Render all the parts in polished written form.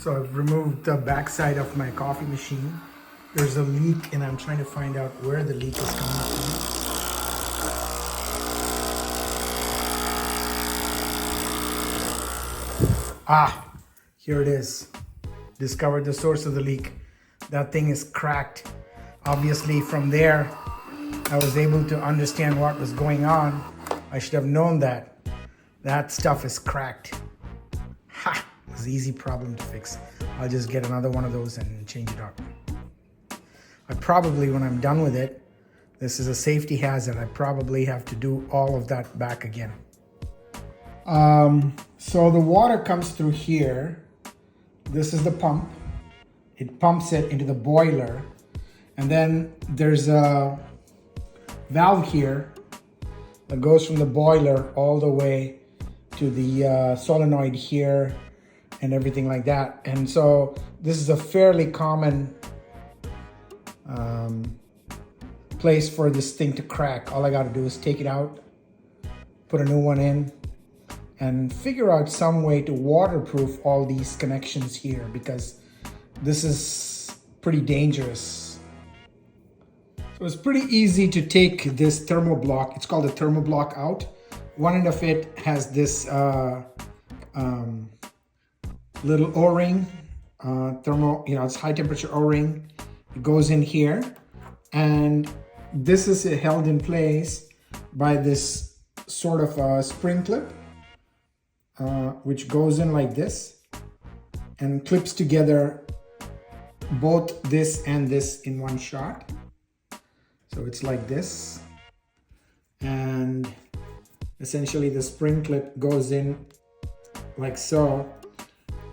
So I've removed the backside of my coffee machine. There's a leak and I'm trying to find out where the leak is coming from. Ah, here it is. Discovered the source of the leak. That thing is cracked. Obviously from there, I was able to understand what was going on. I should have known that. That stuff is cracked. Ha! It was an easy problem to fix. I'll just get another one of those and change it out. I probably, when I'm done with it, this is a safety hazard. I probably have to do all of that back again. So the water comes through here. This is the pump. It pumps it into the boiler. And then there's a valve here that goes from the boiler all the way to the solenoid here and everything like that. And so this is a fairly common place for this thing to crack. All I got to do is take it out, put a new one in, and figure out some way to waterproof all these connections here, because this is pretty dangerous. So it's pretty easy to take this thermoblock, it's called a thermoblock, out. One end of it has this little O-ring, it's high temperature O-ring. It goes in here, and this is held in place by this sort of a spring clip, which goes in like this and clips together both this and this in one shot. So it's like this, and essentially the spring clip goes in like so,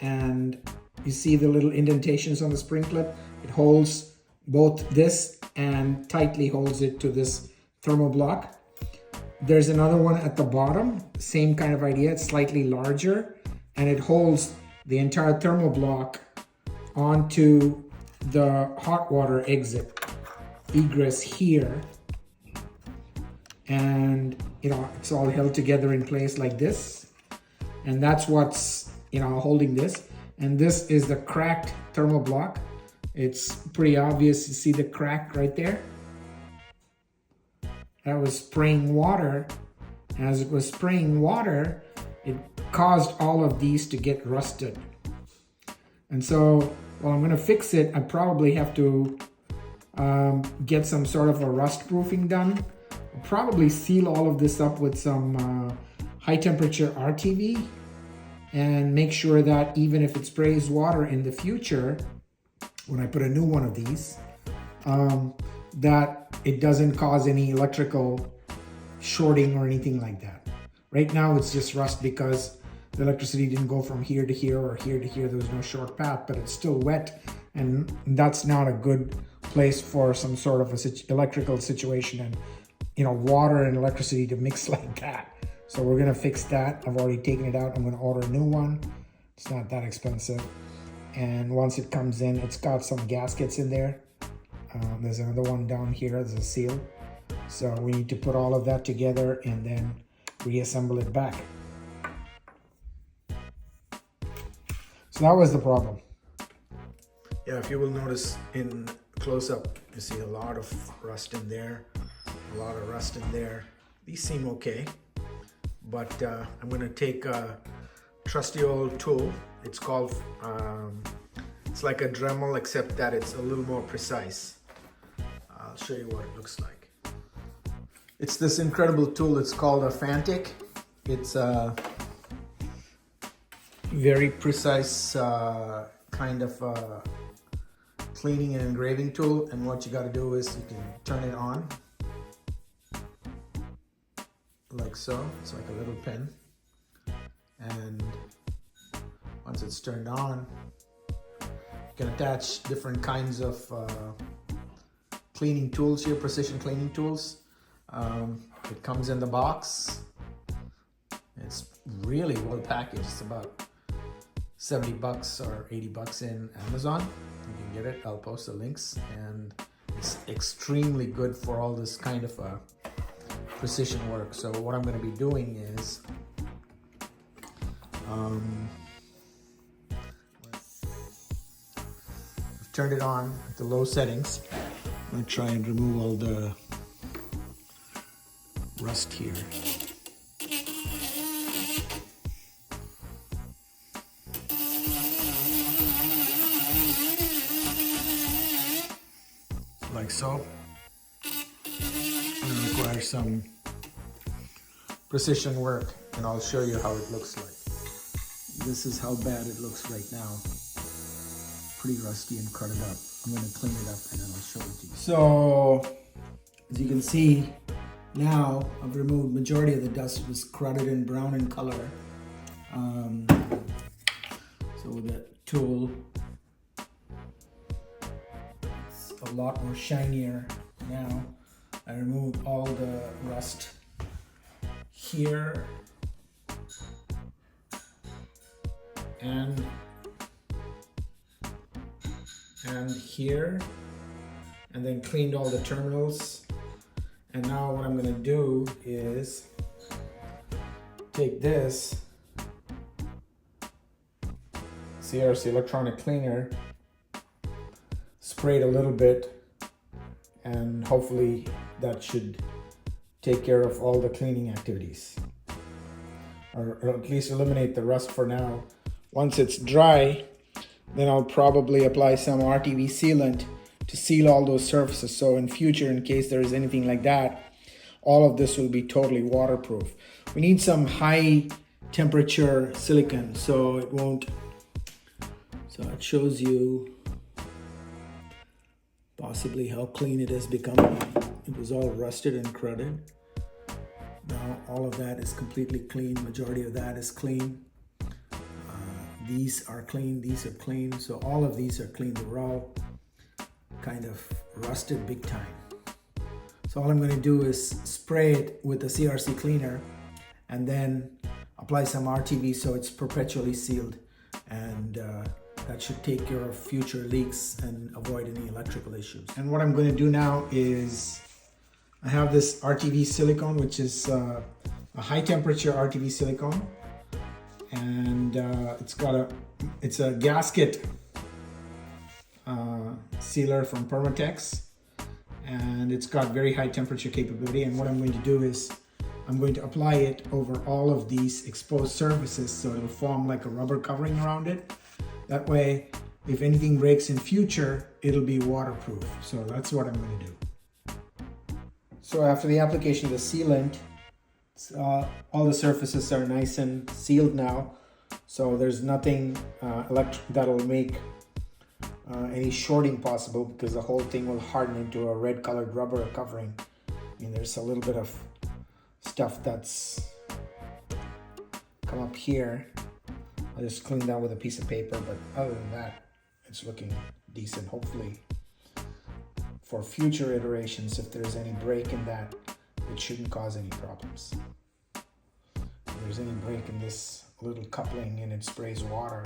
and you see the little indentations on the spring clip. It holds both this and tightly holds it to this thermoblock. There's another one at the bottom, same kind of idea. It's slightly larger, and it holds the entire thermoblock onto the hot water exit egress here. And it's all held together in place like this, and that's what's holding this. And this is the cracked thermoblock. It's pretty obvious. You see the crack right there? That was spraying water. As it was spraying water, it caused all of these to get rusted. And so, well, I'm going to fix it. I probably have to get some sort of a rust proofing done. I'll probably seal all of this up with some high temperature RTV, and make sure that even if it sprays water in the future, when I put a new one of these, that it doesn't cause any electrical shorting or anything like that. Right now it's just rust because the electricity didn't go from here to here or here to here. There was no short path, but it's still wet, and that's not a good place for some sort of electrical situation, and water and electricity to mix like that. So we're gonna fix that. I've already taken it out. I'm gonna order a new one. It's not that expensive. And once it comes in, it's got some gaskets in there. There's another one down here. There's a seal. So we need to put all of that together and then reassemble it back. So that was the problem. Yeah, if you will notice in close-up, you see a lot of rust in there, a lot of rust in there. These seem okay, but I'm going to take a trusty old tool. It's called, it's like a Dremel, except that it's a little more precise. I'll show you what it looks like. It's this incredible tool. It's called a fantik. It's a very precise kind of cleaning and engraving tool. And what you got to do is you can turn it on like so. It's like a little pen. And once it's turned on, you can attach different kinds of cleaning tools here, precision cleaning tools. It comes in the box. It's really well packaged. It's about $70 or $80 in Amazon. You can get it. I'll post the links, and it's extremely good for all this kind of precision work. So what I'm going to be doing is turned it on at the low settings. I'm going to try and remove all the rust here. Like so. It requires some precision work, and I'll show you how it looks like. This is how bad it looks right now. Pretty rusty and crudted up. I'm going to clean it up and then I'll show it to you. So, as you can see, now I've removed majority of the dust. It was crudted and brown in color. So with the tool, it's a lot more shinier now. I removed all the rust here and here, and then cleaned all the terminals. And now what I'm going to do is take this CRC electronic cleaner, spray it a little bit, and hopefully that should take care of all the cleaning activities, or at least eliminate the rust for now. Once it's dry, then I'll probably apply some RTV sealant to seal all those surfaces. So in future, in case there is anything like that, all of this will be totally waterproof. We need some high temperature silicone so it won't, so it shows you possibly how clean it has become. It was all rusted and crudted. Now all of that is completely clean. Majority of that is clean. These are clean, these are clean. So all of these are clean. They're all kind of rusted big time. So all I'm going to do is spray it with the CRC cleaner and then apply some RTV so it's perpetually sealed, and that should take care of future leaks and avoid any electrical issues. And what I'm going to do now is I have this RTV silicone, which is a high temperature RTV silicone, and it's a gasket sealer from Permatex, and it's got very high temperature capability. And what I'm going to do is I'm going to apply it over all of these exposed surfaces so it'll form like a rubber covering around it. That way, if anything breaks in future, it'll be waterproof. So that's what I'm going to do. So after the application of the sealant, all the surfaces are nice and sealed now. So there's nothing that'll make any shorting possible, because the whole thing will harden into a red colored rubber covering. I mean, there's a little bit of stuff that's come up here. I'll just clean that with a piece of paper, but other than that, it's looking decent. Hopefully for future iterations, if there's any break in that, it shouldn't cause any problems. If there's any break in this little coupling and it sprays water,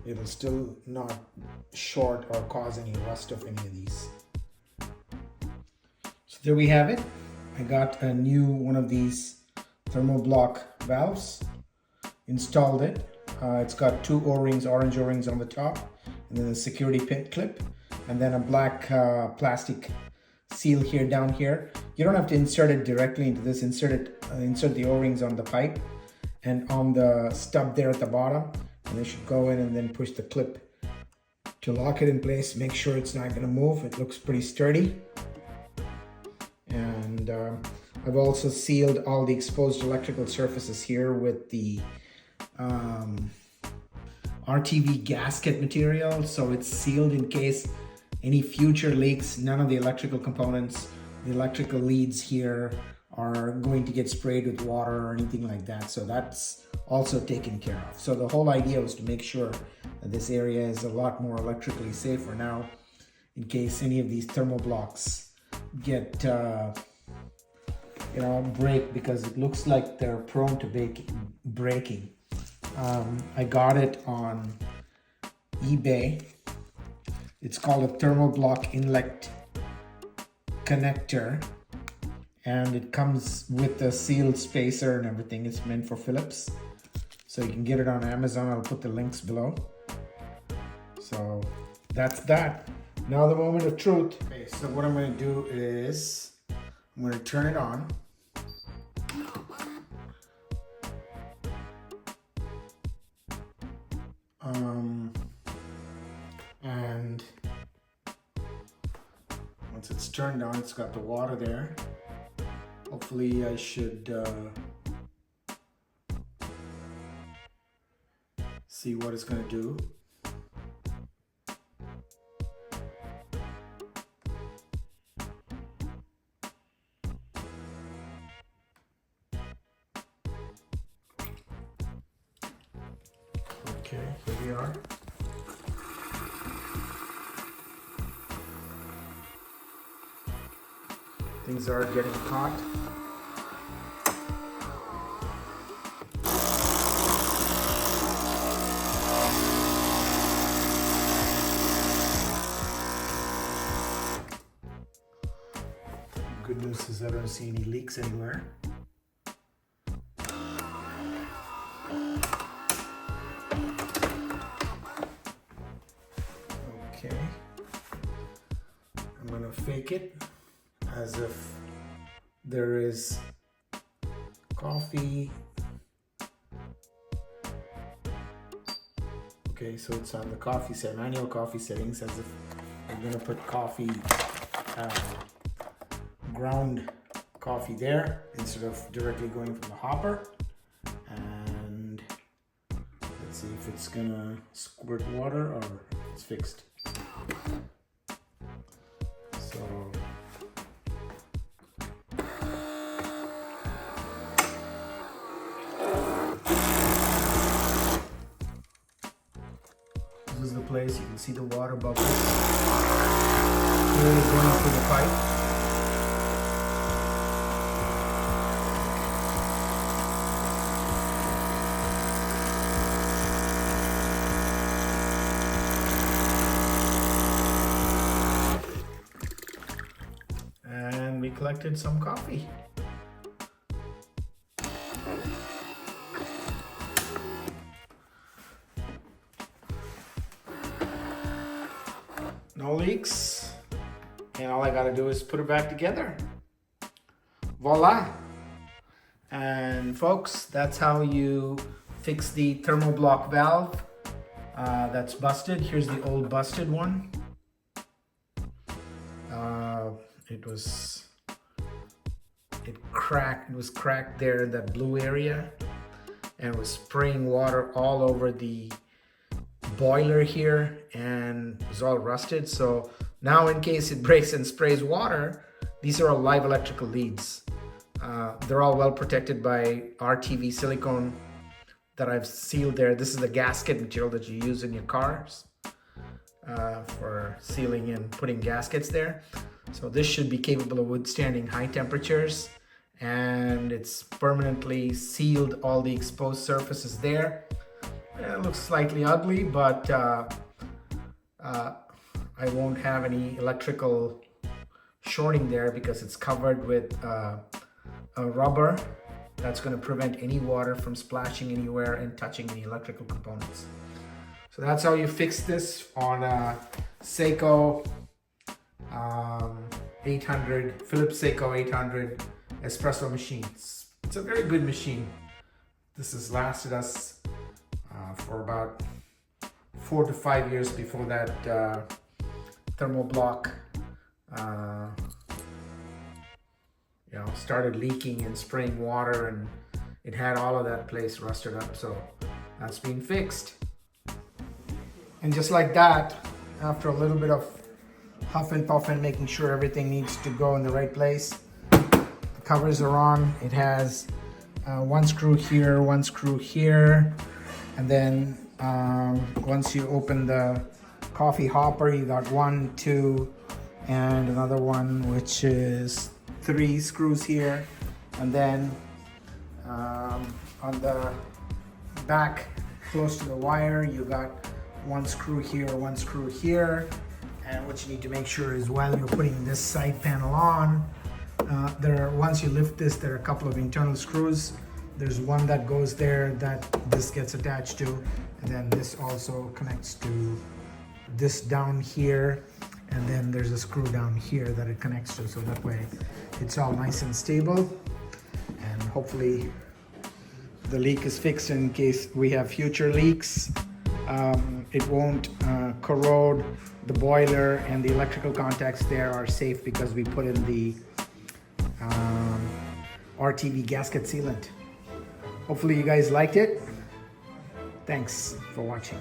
it'll still not short or cause any rust of any of these. So there we have it. I got a new one of these Thermoblock valves, installed it. It's got two O-rings, orange O-rings on the top, and then a security pin clip, and then a black plastic seal here down here. You don't have to insert it directly into this. Insert the O-rings on the pipe and on the stub there at the bottom, and they should go in and then push the clip to lock it in place. Make sure it's not going to move. It looks pretty sturdy. And I've also sealed all the exposed electrical surfaces here with the RTV gasket material, so it's sealed in case any future leaks. None of the electrical components, the electrical leads here, are going to get sprayed with water or anything like that. So that's also taken care of. So the whole idea was to make sure that this area is a lot more electrically safer now, in case any of these Thermoblocks get break, because it looks like they're prone to breaking. I got it on eBay. It's called a Thermoblock inlet connector, and it comes with a sealed spacer and everything. It's meant for Phillips, so you can get it on Amazon. I'll put the links below. So that's that. Now the moment of truth. Okay, so what I'm going to do is I'm going to turn it on. And once it's turned on, it's got the water there. Hopefully I should see what it's going to do. Okay, here we are. Things are getting hot. Good news is I don't see any leaks anywhere. Okay, I'm gonna fake it as if there is coffee. Okay, so it's on the coffee set, manual coffee settings, as if I'm gonna put coffee, ground coffee there instead of directly going from the hopper. And let's see if it's gonna squirt water or it's fixed. So this is the place, you can see the water bubbles really going through the pipe. And we collected some coffee. No leaks, and all I gotta do is put it back together. Voila! And folks, that's how you fix the Thermoblock valve that's busted. Here's the old busted one. It was cracked there in that blue area, and was spraying water all over the boiler here, and it was all rusted. So now, in case it breaks and sprays water, these are all live electrical leads. They're all well protected by RTV silicone that I've sealed there. This is the gasket material that you use in your cars for sealing and putting gaskets there. So this should be capable of withstanding high temperatures, and it's permanently sealed all the exposed surfaces there. It looks slightly ugly, but I won't have any electrical shorting there because it's covered with a rubber that's going to prevent any water from splashing anywhere and touching any electrical components. So that's how you fix this on a Saeco 800, Philips Saeco 800 Espresso machines. It's a very good machine. This has lasted us for about 4 to 5 years before that Thermoblock started leaking and spraying water, and it had all of that place rusted up. So that's been fixed. And just like that, after a little bit of huff and puff and making sure everything needs to go in the right place, the covers are on. It has one screw here, one screw here, and then once you open the coffee hopper, you got 1, 2, and another one, which is 3 screws here. And then on the back close to the wire, you got 1 screw here, 1 screw here. And what you need to make sure is while you're putting this side panel on, once you lift this, there are a couple of internal screws. There's one that goes there that this gets attached to, and then this also connects to this down here. And then there's a screw down here that it connects to, so that way it's all nice and stable. And hopefully the leak is fixed in case we have future leaks. It won't corrode the boiler, and the electrical contacts there are safe because we put in the RTV gasket sealant. Hopefully you guys liked it. Thanks for watching.